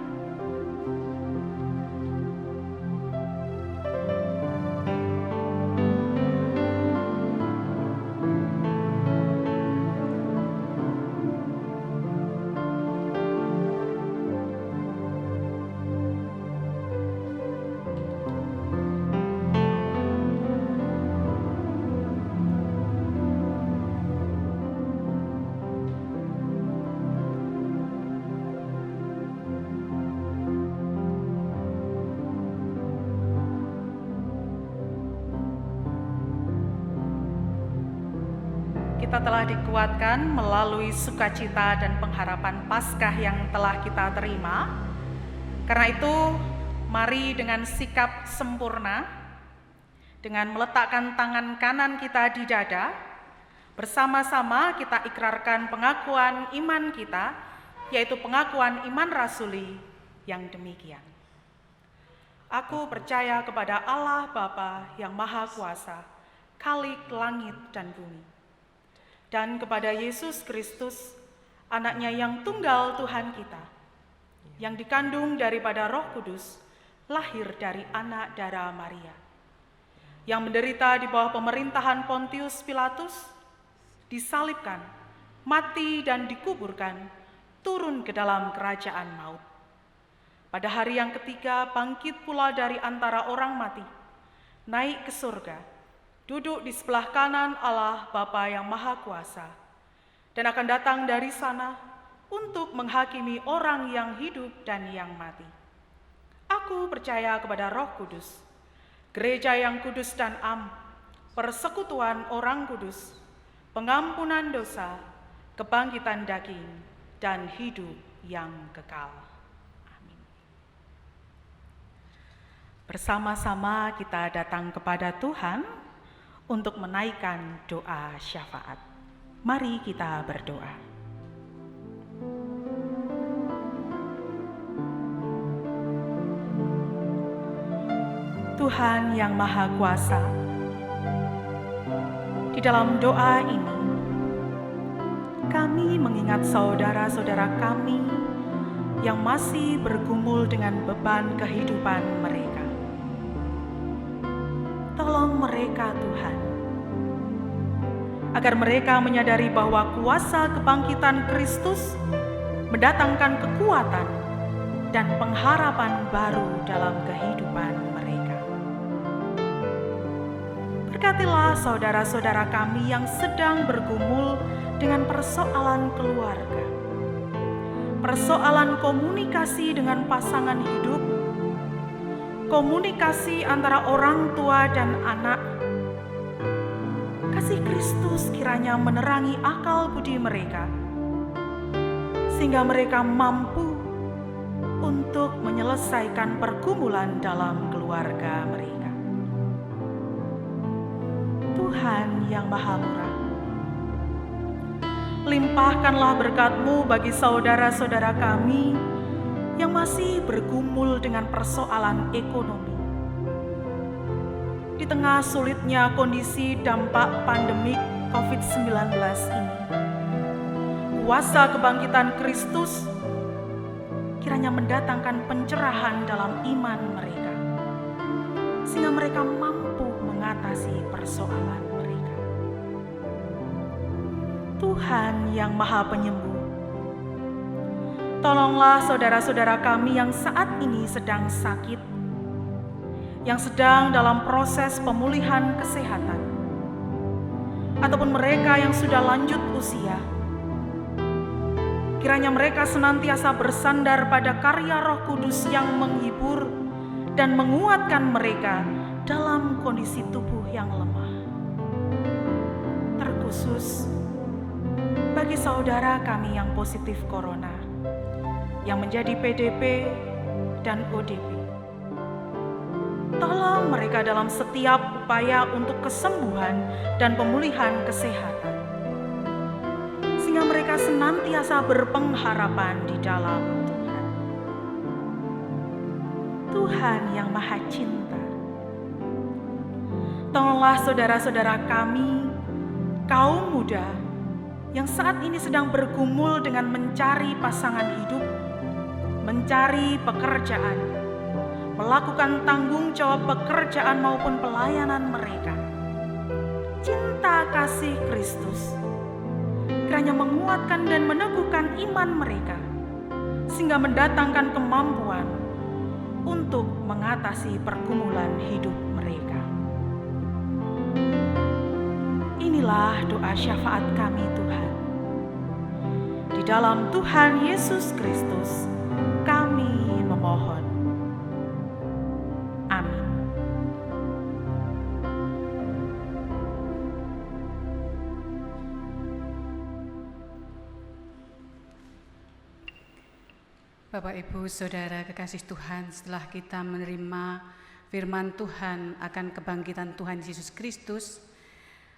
Kita telah dikuatkan melalui sukacita dan pengharapan Paskah yang telah kita terima. Karena itu, mari dengan sikap sempurna, dengan meletakkan tangan kanan kita di dada, bersama-sama kita ikrarkan pengakuan iman kita, yaitu pengakuan iman rasuli yang demikian. Aku percaya kepada Allah Bapa yang Maha Kuasa, Khalik langit dan bumi. Dan kepada Yesus Kristus, anaknya yang tunggal Tuhan kita, yang dikandung daripada Roh Kudus, lahir dari anak darah Maria, yang menderita di bawah pemerintahan Pontius Pilatus, disalibkan, mati dan dikuburkan, turun ke dalam kerajaan maut. Pada hari yang ketiga bangkit pula dari antara orang mati, naik ke surga, duduk di sebelah kanan Allah Bapa yang Maha Kuasa, dan akan datang dari sana untuk menghakimi orang yang hidup dan yang mati. Aku percaya kepada Roh Kudus, gereja yang kudus dan am, persekutuan orang kudus, pengampunan dosa, kebangkitan daging, dan hidup yang kekal. Amin. Bersama-sama kita datang kepada Tuhan untuk menaikkan doa syafaat. Mari kita berdoa. Tuhan yang Maha Kuasa, di dalam doa ini kami mengingat saudara-saudara kami yang masih bergumul dengan beban kehidupan mereka. Tolong mereka Tuhan, agar mereka menyadari bahwa kuasa kebangkitan Kristus mendatangkan kekuatan dan pengharapan baru dalam kehidupan mereka. Berkatilah saudara-saudara kami yang sedang bergumul dengan persoalan keluarga, persoalan komunikasi dengan pasangan hidup, komunikasi antara orang tua dan anak. Kasih Kristus kiranya menerangi akal budi mereka, sehingga mereka mampu untuk menyelesaikan pergumulan dalam keluarga mereka. Tuhan yang Maha Murah, limpahkanlah berkat-Mu bagi saudara-saudara kami yang masih bergumul dengan persoalan ekonomi. Di tengah sulitnya kondisi dampak pandemik COVID-19 ini, kuasa kebangkitan Kristus kiranya mendatangkan pencerahan dalam iman mereka, sehingga mereka mampu mengatasi persoalan mereka. Tuhan yang Maha Penyembuh, tolonglah saudara-saudara kami yang saat ini sedang sakit, yang sedang dalam proses pemulihan kesehatan, ataupun mereka yang sudah lanjut usia. Kiranya mereka senantiasa bersandar pada karya Roh Kudus yang menghibur dan menguatkan mereka dalam kondisi tubuh yang lemah. Terkhusus bagi saudara kami yang positif corona, yang menjadi PDP dan ODP. Tolong mereka dalam setiap upaya untuk kesembuhan dan pemulihan kesehatan, sehingga mereka senantiasa berpengharapan di dalam Tuhan. Tuhan yang Maha Cinta, tolonglah saudara-saudara kami, kaum muda, yang saat ini sedang bergumul dengan mencari pasangan hidup, mencari pekerjaan, melakukan tanggung jawab pekerjaan maupun pelayanan mereka. Cinta kasih Kristus kiranya menguatkan dan meneguhkan iman mereka, sehingga mendatangkan kemampuan untuk mengatasi pergumulan hidup mereka. Inilah doa syafaat kami Tuhan. Di dalam Tuhan Yesus Kristus kami memohon. Amin. Bapak, Ibu, Saudara kekasih Tuhan, setelah kita menerima firman Tuhan akan kebangkitan Tuhan Yesus Kristus,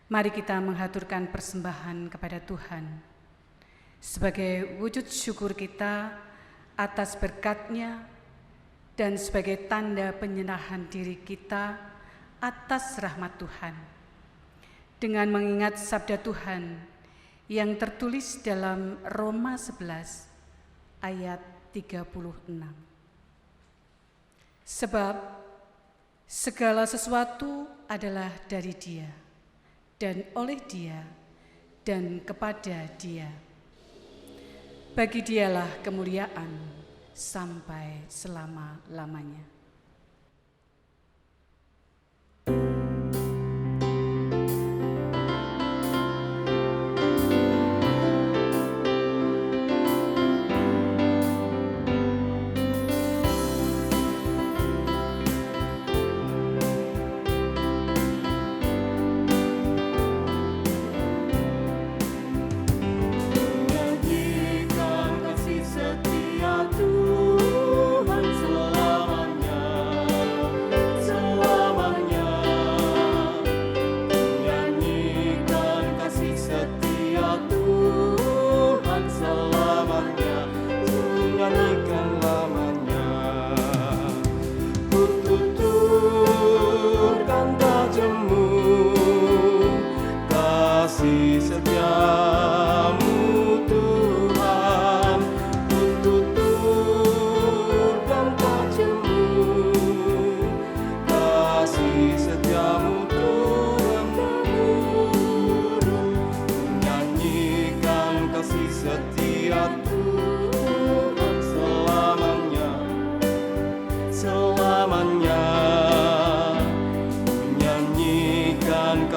mari kita menghaturkan persembahan kepada Tuhan sebagai wujud syukur kita atas berkat-Nya dan sebagai tanda penyerahan diri kita atas rahmat Tuhan. dengan mengingat sabda Tuhan yang tertulis dalam Roma 11 ayat 36. Sebab segala sesuatu adalah dari Dia, dan oleh Dia, dan kepada Dia. Bagi Dialah kemuliaan sampai selama-lamanya.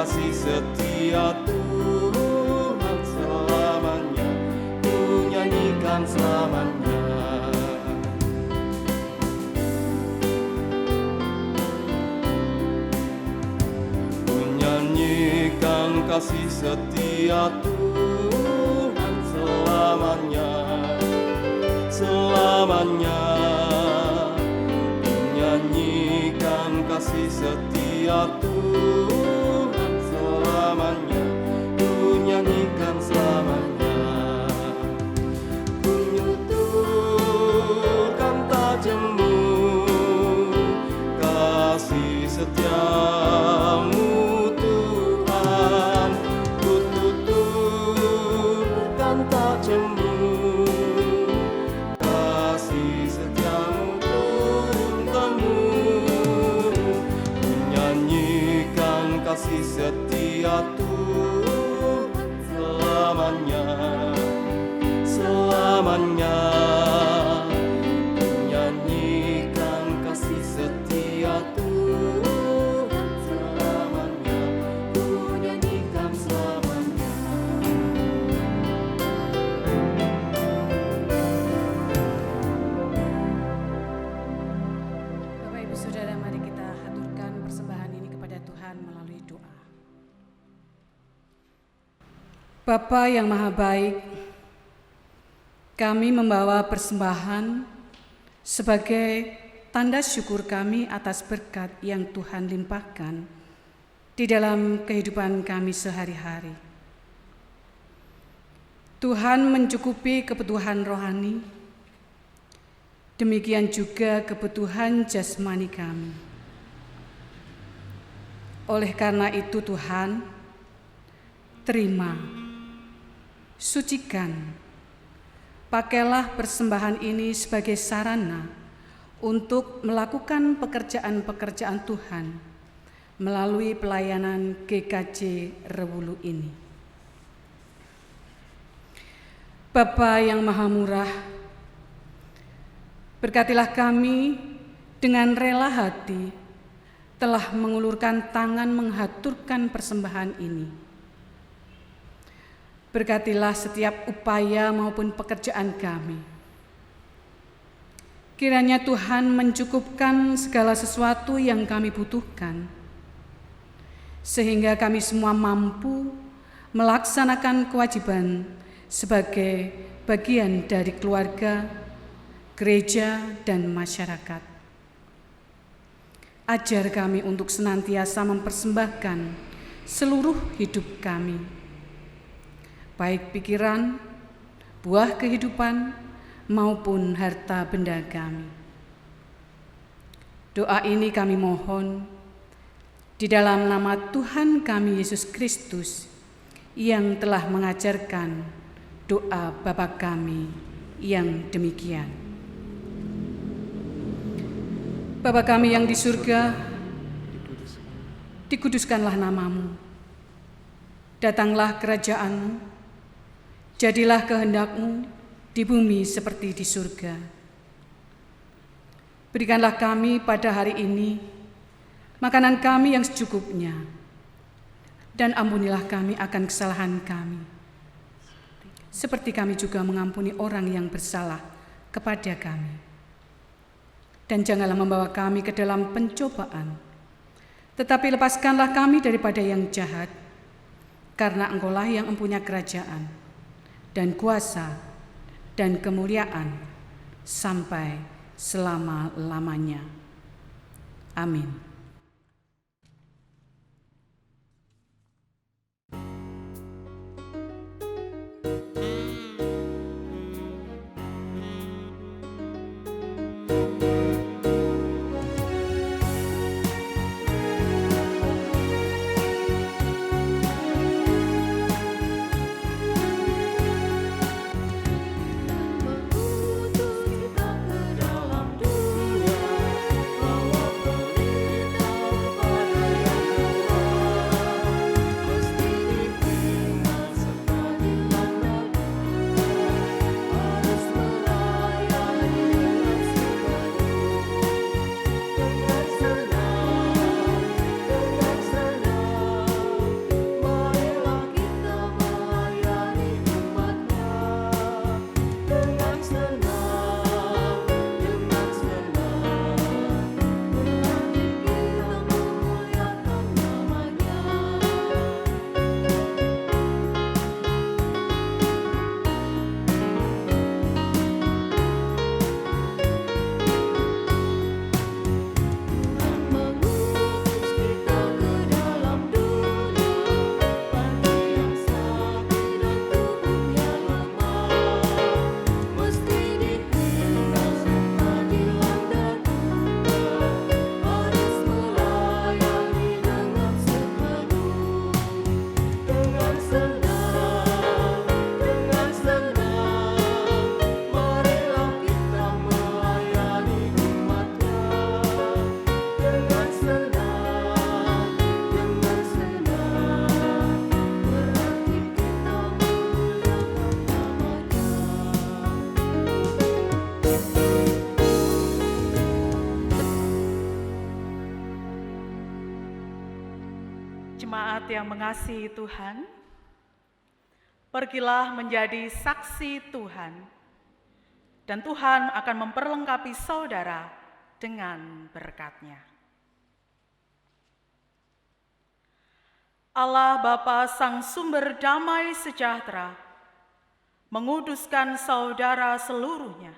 Kasih setia Tuhan selamanya, ku nyanyikan selamanya. Ku nyanyikan kasih setia Tuhan selamanya, selamanya. Ku nyanyikan kasih setia Tuhan selamanya, ku nyanyikan selamanya. Ku nyuturkan tajammu, kasih setiamu Tuhan. Ku tuturkan tajammu, kasih setiamu turun-temurun. Ku nyanyikan kasih setia Tuhan selamanya, selamanya. Ku nyanyikan kasih setia Tuhan selamanya, ku nyanyikan selamanya. Bapak Ibu Saudara, mari kita haturkan persembahan ini kepada Tuhan melalui doa. Bapa yang Maha Baik, kami membawa persembahan sebagai tanda syukur kami atas berkat yang Tuhan limpahkan di dalam kehidupan kami sehari-hari. Tuhan mencukupi kebutuhan rohani, demikian juga kebutuhan jasmani kami. Oleh karena itu Tuhan, terima, sucikan, pakailah persembahan ini sebagai sarana untuk melakukan pekerjaan-pekerjaan Tuhan melalui pelayanan GKJ Rewulu ini. Bapa yang Maha Murah, berkatilah kami dengan rela hati telah mengulurkan tangan menghaturkan persembahan ini. Berkatilah setiap upaya maupun pekerjaan kami. Kiranya Tuhan mencukupkan segala sesuatu yang kami butuhkan, sehingga kami semua mampu melaksanakan kewajiban sebagai bagian dari keluarga, gereja, dan masyarakat. Ajar kami untuk senantiasa mempersembahkan seluruh hidup kami, baik pikiran, buah kehidupan, maupun harta benda kami. Doa ini kami mohon Di dalam nama Tuhan kami Yesus Kristus yang telah mengajarkan doa Bapa kami yang demikian. Bapa kami yang di surga, dikuduskanlah namamu. Datanglah kerajaan-Mu, jadilah kehendak-Mu di bumi seperti di surga. Berikanlah kami pada hari ini makanan kami yang secukupnya, dan ampunilah kami akan kesalahan kami, seperti kami juga mengampuni orang yang bersalah kepada kami. Dan janganlah membawa kami ke dalam pencobaan, tetapi lepaskanlah kami daripada yang jahat, karena Engkau-lah yang mempunyai kerajaan, dan kuasa, dan kemuliaan, sampai selama-lamanya. Amin. Jemaat yang mengasihi Tuhan, pergilah menjadi saksi Tuhan, dan Tuhan akan memperlengkapi saudara dengan berkat-Nya. Allah Bapa Sang Sumber Damai Sejahtera menguduskan saudara seluruhnya.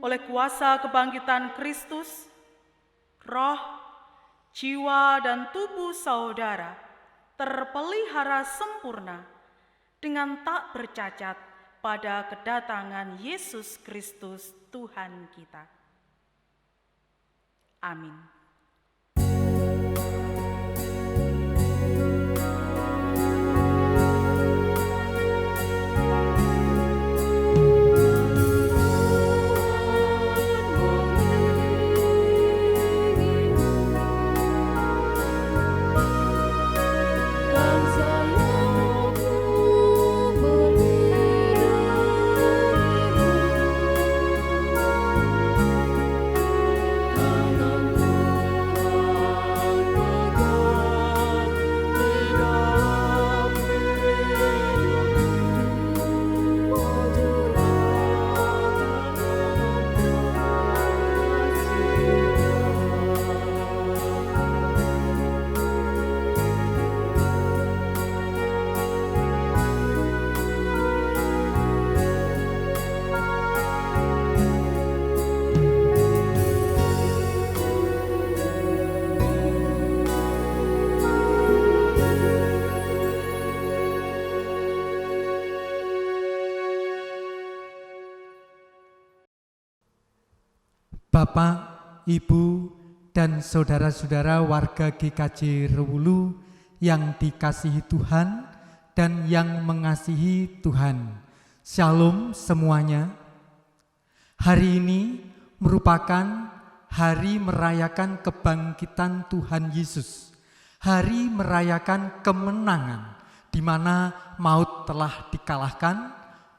Oleh kuasa kebangkitan Kristus, roh, jiwa dan tubuh saudara terpelihara sempurna dengan tak bercacat pada kedatangan Yesus Kristus Tuhan kita. Amin. Bapak, Ibu, dan saudara-saudara warga GKJ Rewulu yang dikasihi Tuhan dan yang mengasihi Tuhan. Shalom semuanya. Hari ini merupakan hari merayakan kebangkitan Tuhan Yesus. Hari merayakan kemenangan di mana maut telah dikalahkan,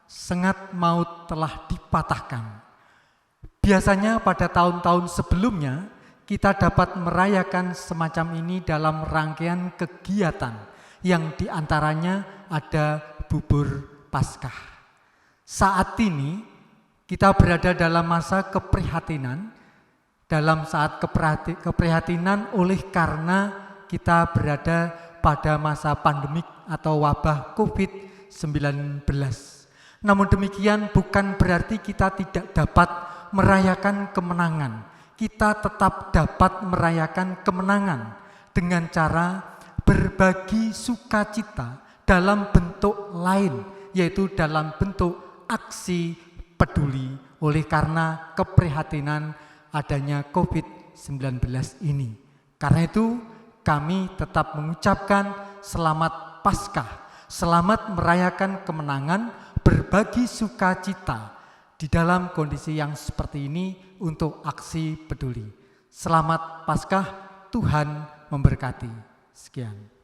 sengat maut telah dipatahkan. Biasanya pada tahun-tahun sebelumnya kita dapat merayakan semacam ini dalam rangkaian kegiatan yang diantaranya ada bubur Paskah. Saat ini kita berada dalam masa keprihatinan, dalam saat keprihatinan oleh karena kita berada pada masa pandemik atau wabah COVID-19. Namun demikian bukan berarti kita tidak dapat merayakan kemenangan. Kita tetap dapat merayakan kemenangan dengan cara berbagi sukacita dalam bentuk lain, yaitu dalam bentuk aksi peduli oleh karena keprihatinan adanya COVID-19 ini. Karena itu kami tetap mengucapkan selamat Paskah, selamat merayakan kemenangan, berbagi sukacita di dalam kondisi yang seperti ini untuk aksi peduli. Selamat Paskah, Tuhan memberkati. Sekian.